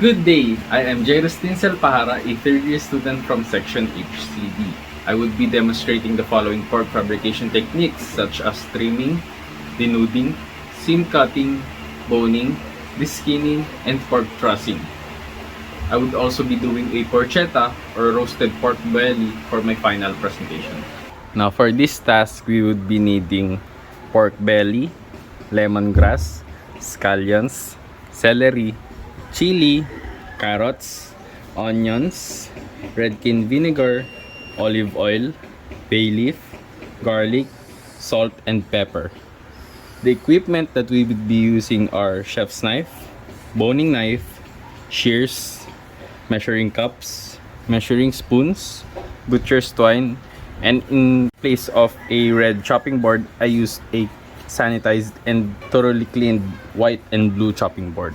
Good day, I am Jairuss Leensel, a third-year student from Section HCD. I would be demonstrating the following pork fabrication techniques such as trimming, denuding, seam cutting, boning, deskinning, and pork trussing. I would also be doing a porchetta or roasted pork belly for my final presentation. Now for this task, we would be needing pork belly, lemongrass, scallions, celery, chili, carrots, onions, red cane vinegar, olive oil, bay leaf, garlic, salt, and pepper. The equipment that we would be using are chef's knife, boning knife, shears, measuring cups, measuring spoons, butcher's twine, and in place of a red chopping board, I used a sanitized and thoroughly cleaned white and blue chopping board.